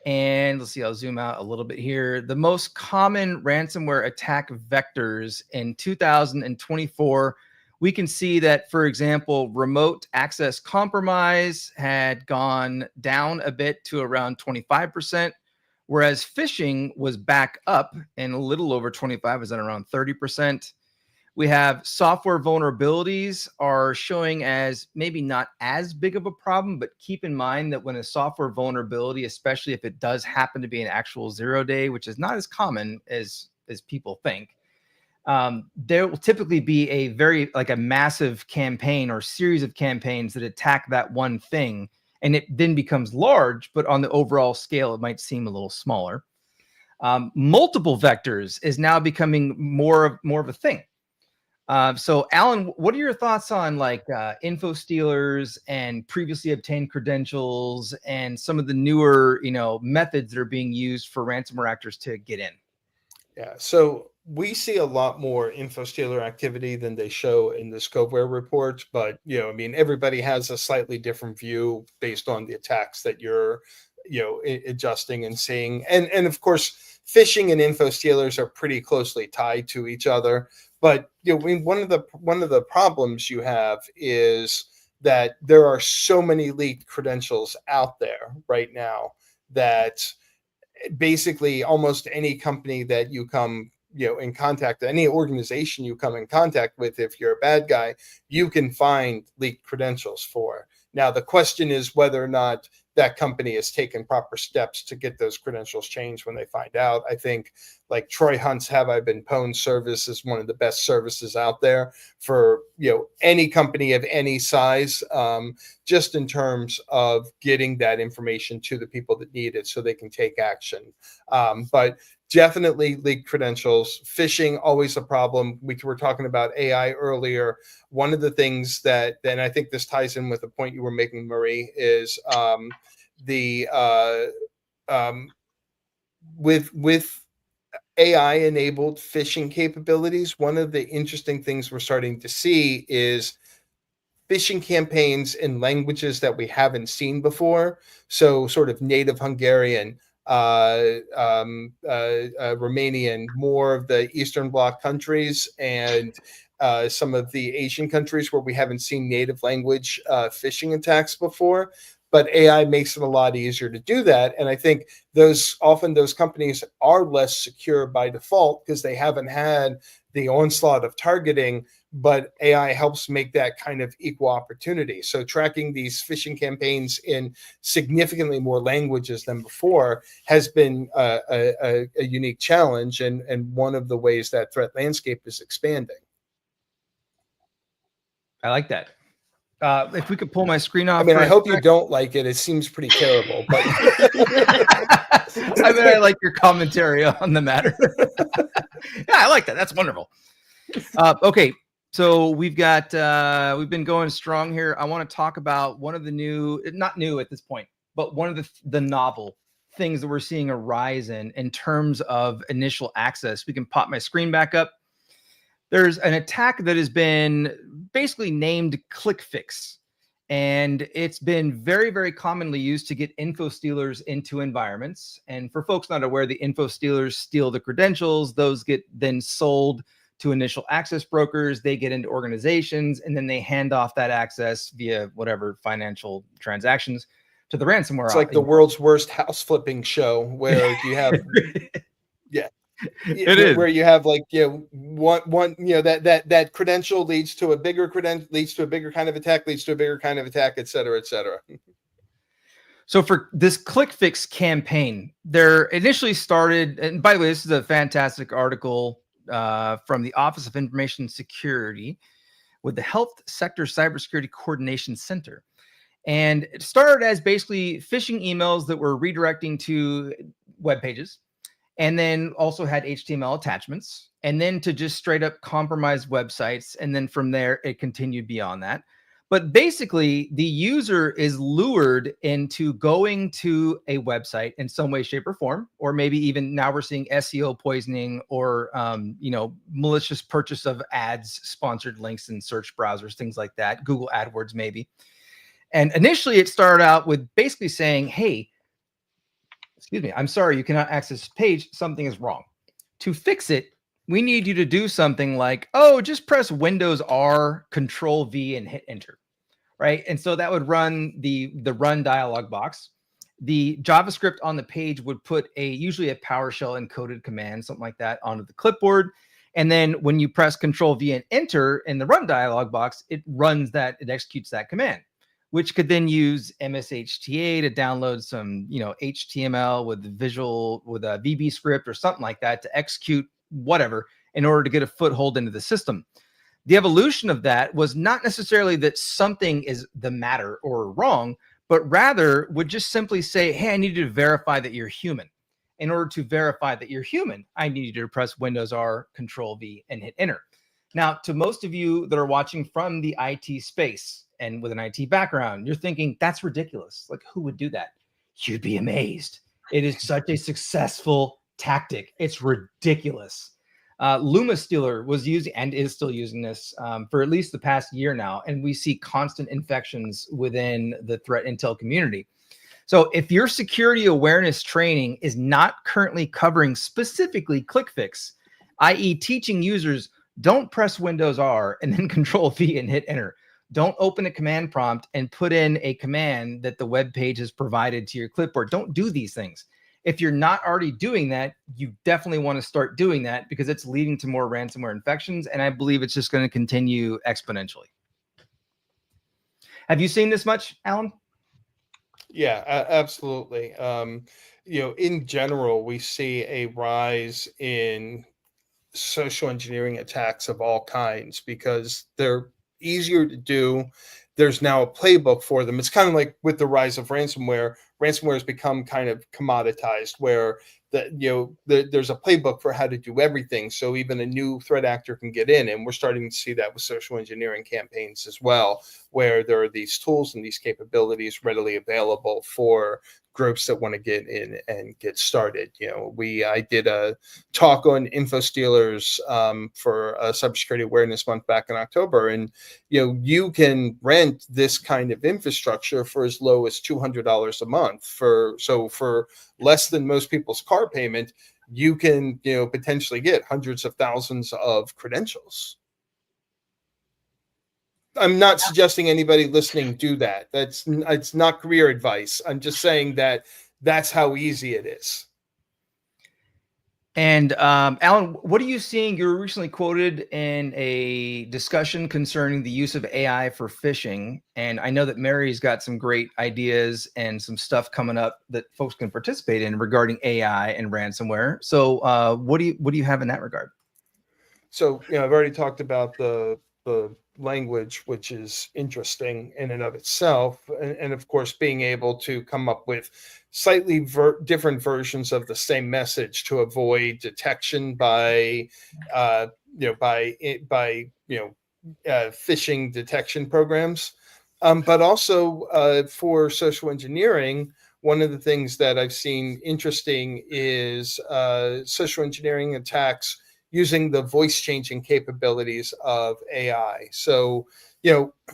And let's see, I'll zoom out a little bit here. The most common ransomware attack vectors in 2024, we can see that, for example, remote access compromise had gone down a bit to around 25%, whereas phishing was back up and a little over 25, is at around 30%. We have software vulnerabilities are showing as maybe not as big of a problem, but keep in mind that when a software vulnerability, especially if it does happen to be an actual 0-day, which is not as common as people think, there will typically be a massive campaign or series of campaigns that attack that one thing, and it then becomes large, but on the overall scale, it might seem a little smaller. Multiple vectors is now becoming more of a thing. So Alan, what are your thoughts on like info stealers and previously obtained credentials and some of the newer, methods that are being used for ransomware actors to get in?
Yeah, so we see a lot more info stealer activity than they show in the Coveware report, but everybody has a slightly different view based on the attacks that you're adjusting and seeing, and of course phishing and info stealers are pretty closely tied to each other. But one of the problems you have is that there are so many leaked credentials out there right now that basically almost any company that you come in contact, any organization you come in contact with, if you're a bad guy, you can find leaked credentials for. Now the question is whether or not that company has taken proper steps to get those credentials changed when they find out. I think like Troy Hunt's Have I Been Pwned service is one of the best services out there for any company of any size, just in terms of getting that information to the people that need it so they can take action. But definitely leaked credentials, phishing, always a problem. We were talking about AI earlier. One of the things that, and I think this ties in with the point you were making, Marie, is with AI-enabled phishing capabilities, one of the interesting things we're starting to see is phishing campaigns in languages that we haven't seen before. So sort of native Hungarian, Romanian, more of the Eastern Bloc countries, and some of the Asian countries where we haven't seen native language phishing attacks before. But AI makes it a lot easier to do that. And I think those companies are less secure by default because they haven't had the onslaught of targeting, but AI helps make that kind of equal opportunity. So tracking these phishing campaigns in significantly more languages than before has been a unique challenge, and one of the ways that threat landscape is expanding.
I like that. If we could pull my screen off.
I mean, I hope you don't like it. It seems pretty terrible, but
I mean, I like your commentary on the matter. Yeah, I like that. That's wonderful. Okay, so we've been going strong here. I want to talk about one of the not new at this point, but one of the novel things that we're seeing a rise in terms of initial access. We can pop my screen back up. There's an attack that has been basically named ClickFix, and it's been very, very commonly used to get info stealers into environments. And for folks not aware, the info stealers steal the credentials. Those get then sold to initial access brokers. They get into organizations, and then they hand off that access via whatever financial transactions to the ransomware.
It's like the world's worst house flipping show where you have, yeah.
It is
where you have like one that credential leads to a bigger credential, leads to a bigger kind of attack, leads to a bigger kind of attack, et cetera, et cetera.
So for this ClickFix campaign, they're initially started, and by the way, this is a fantastic article from the Office of Information Security with the Health Sector Cybersecurity Coordination Center. And it started as basically phishing emails that were redirecting to web pages, and then also had HTML attachments, and then to just straight up compromise websites. And then from there, it continued beyond that. But basically, the user is lured into going to a website in some way, shape, or form, or maybe even now we're seeing SEO poisoning or malicious purchase of ads, sponsored links in search browsers, things like that, Google AdWords maybe. And initially, it started out with basically saying, "Hey, excuse me, I'm sorry, you cannot access this page. Something is wrong. To fix it, we need you to do something like, oh, just press Windows R, Control V, and hit enter." Right? And so that would run the run dialog box. The JavaScript on the page would put usually a PowerShell encoded command, something like that, onto the clipboard. And then when you press Control V and enter in the run dialog box, it executes that command, which could then use MSHTA to download some, HTML with a VB script or something like that to execute whatever in order to get a foothold into the system. The evolution of that was not necessarily that something is the matter or wrong, but rather would just simply say, hey, I need you to verify that you're human. In order to verify that you're human, I need you to press Windows R, Control V, and hit enter. Now, to most of you that are watching from the IT space and with an IT background, you're thinking, that's ridiculous. Like, who would do that? You'd be amazed. It is such a successful tactic. It's ridiculous. Luma Stealer was using and is still using this for at least the past year now, and we see constant infections within the threat intel community. So if your security awareness training is not currently covering specifically ClickFix, i.e. teaching users don't press Windows R and then Control V and hit enter. Don't open a command prompt and put in a command that the web page has provided to your clipboard. Don't do these things. If you're not already doing that, you definitely want to start doing that because it's leading to more ransomware infections. And I believe it's just going to continue exponentially. Have you seen this much, Alan?
Yeah, absolutely. In general, we see a rise in social engineering attacks of all kinds because they're easier to do. There's now a playbook for them. It's kind of like with the rise of ransomware. Ransomware has become kind of commoditized where there's a playbook for how to do everything. So even a new threat actor can get in. And we're starting to see that with social engineering campaigns as well, where there are these tools and these capabilities readily available for groups that want to get in and get started. I did a talk on info stealers for a cybersecurity awareness month back in October, and you can rent this kind of infrastructure for as low as $200 a month. For less than most people's car payment, you can potentially get hundreds of thousands of credentials. I'm not suggesting anybody listening do that. It's not career advice. I'm just saying that that's how easy it is.
And Alan, what are you seeing? You were recently quoted in a discussion concerning the use of AI for phishing. And I know that Mary's got some great ideas and some stuff coming up that folks can participate in regarding AI and ransomware. So what do you have in that regard?
So, I've already talked about the language, which is interesting in and of itself. And of course, being able to come up with slightly different versions of the same message to avoid detection by phishing detection programs. But also for social engineering, one of the things that I've seen interesting is social engineering attacks using the voice changing capabilities of AI. So,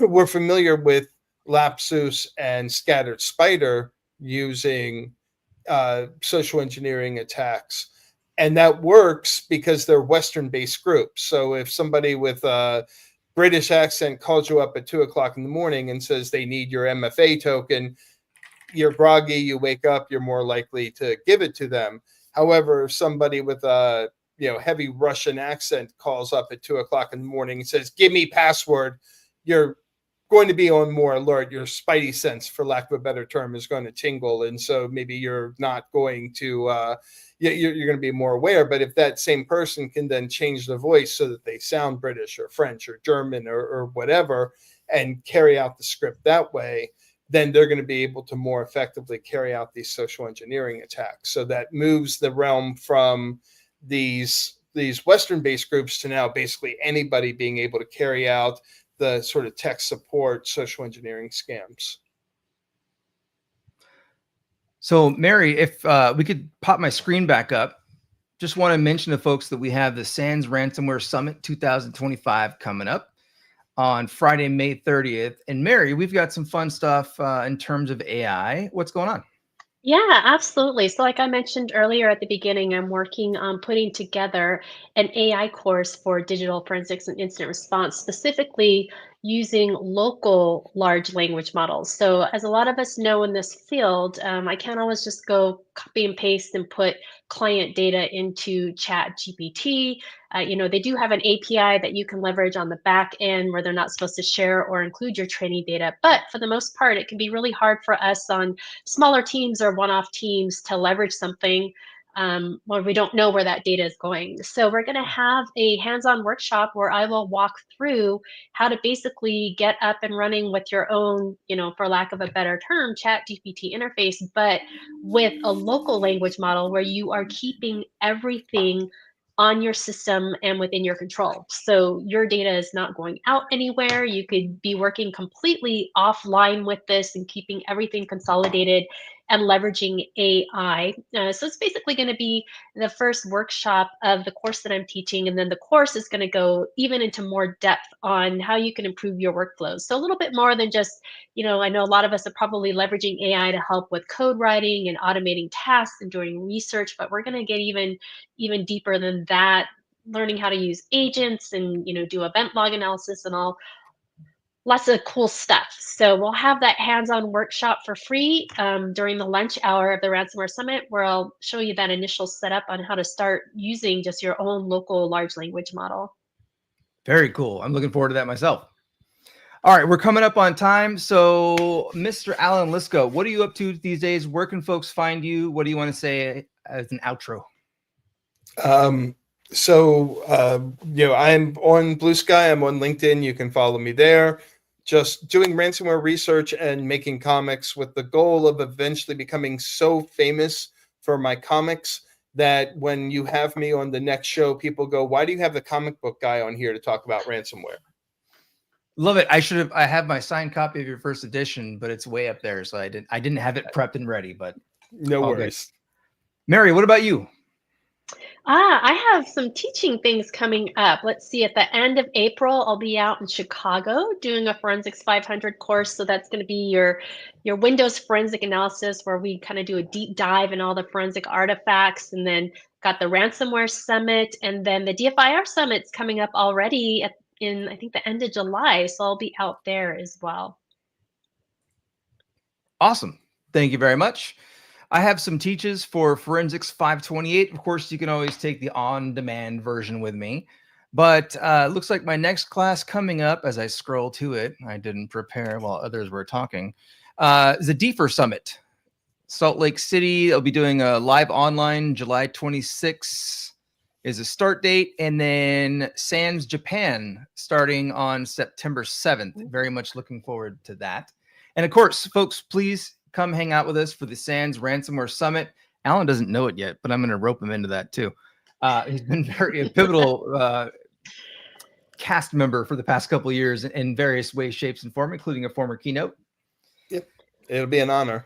we're familiar with Lapsus and Scattered Spider using social engineering attacks. And that works because they're Western-based groups. So if somebody with a British accent calls you up at 2:00 in the morning and says they need your MFA token, you're groggy, you wake up, you're more likely to give it to them. However, if somebody with a heavy Russian accent calls up at 2:00 in the morning and says, give me password, you're going to be on more alert. Your spidey sense, for lack of a better term, is going to tingle. And so maybe you're not going to, you're going to be more aware. But if that same person can then change the voice so that they sound British or French or German or whatever, and carry out the script that way, then they're going to be able to more effectively carry out these social engineering attacks. So that moves the realm from these Western-based groups to now basically anybody being able to carry out the sort of tech support social engineering scams.
So Mary, if we could pop my screen back up, just want to mention to folks that we have the SANS Ransomware Summit 2025 coming up on Friday, May 30th. And Mary, we've got some fun stuff in terms of AI. What's going on?
Yeah, absolutely. So, like I mentioned earlier at the beginning, I'm working on putting together an AI course for digital forensics and incident response, specifically using local large language models. So, as a lot of us know in this field, I can't always just go copy and paste and put client data into Chat GPT. They do have an API that you can leverage on the back end where they're not supposed to share or include your training data. But for the most part, it can be really hard for us on smaller teams or one-off teams to leverage something where we don't know where that data is going. So we're going to have a hands-on workshop where I will walk through how to basically get up and running with your own, for lack of a better term, Chat GPT interface, but with a local language model where you are keeping everything on your system and within your control. So your data is not going out anywhere. You could be working completely offline with this and keeping everything consolidated and leveraging AI. So it's basically going to be the first workshop of the course that I'm teaching. And then the course is going to go even into more depth on how you can improve your workflows. So a little bit more than just, I know a lot of us are probably leveraging AI to help with code writing and automating tasks and doing research, but we're going to get even deeper than that, learning how to use agents and do event log analysis and all, lots of cool stuff. So we'll have that hands-on workshop for free during the lunch hour of the Ransomware Summit, where I'll show you that initial setup on how to start using just your own local large language model.
Very cool. I'm looking forward to that myself. All right, we're coming up on time. So Mr. Alan Lisko, what are you up to these days? Where can folks find you? What do you want to say as an outro?
I'm on Blue Sky. I'm on LinkedIn. You can follow me there. Just doing ransomware research and making comics with the goal of eventually becoming so famous for my comics that when you have me on the next show, people go, "Why do you have the comic book guy on here to talk about ransomware?"
Love it. I have my signed copy of your first edition, but it's way up there. So I didn't have it prepped and ready, but
no worries.
Good. Mary, what about you?
I have some teaching things coming up. Let's see, at the end of April, I'll be out in Chicago doing a Forensics 500 course. So that's going to be your Windows forensic analysis, where we kind of do a deep dive in all the forensic artifacts, and then got the Ransomware Summit, and then the DFIR Summit's coming up already in, I think, the end of July. So I'll be out there as well.
Awesome. Thank you very much. I have some teaches for Forensics 528. Of course, you can always take the on-demand version with me. But looks like my next class coming up, as I scroll to it, I didn't prepare while others were talking, is the DFIR Summit. Salt Lake City, I'll be doing a live online. July 26th is a start date. And then SANS Japan starting on September 7th. Very much looking forward to that. And of course, folks, please come hang out with us for the SANS Ransomware Summit. Alan doesn't know it yet, but I'm going to rope him into that too. He's been a pivotal cast member for the past couple of years in various ways, shapes, and form, including a former keynote.
Yep, it'll be an honor.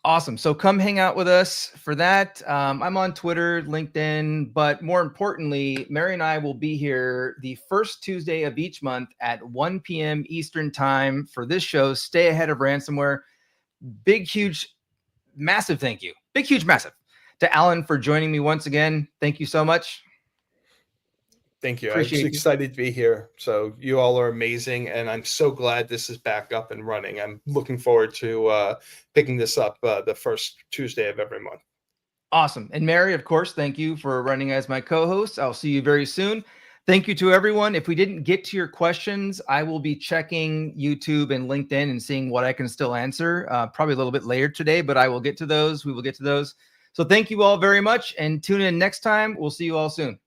Awesome. So come hang out with us for that. I'm on Twitter, LinkedIn, but more importantly, Mary and I will be here the first Tuesday of each month at 1 p.m. Eastern time for this show, Stay Ahead of Ransomware. Big, huge, massive thank you. Big, huge, massive to Alan for joining me once again. Thank you so much.
Thank you. I'm excited to be here. So you all are amazing, and I'm so glad this is back up and running. I'm looking forward to picking this up the first Tuesday of every month.
Awesome. And Mary, of course, thank you for running as my co-host. I'll see you very soon. Thank you to everyone. If we didn't get to your questions, I will be checking YouTube and LinkedIn and seeing what I can still answer, probably a little bit later today, but I will get to those. We will get to those. So thank you all very much, and tune in next time. We'll see you all soon.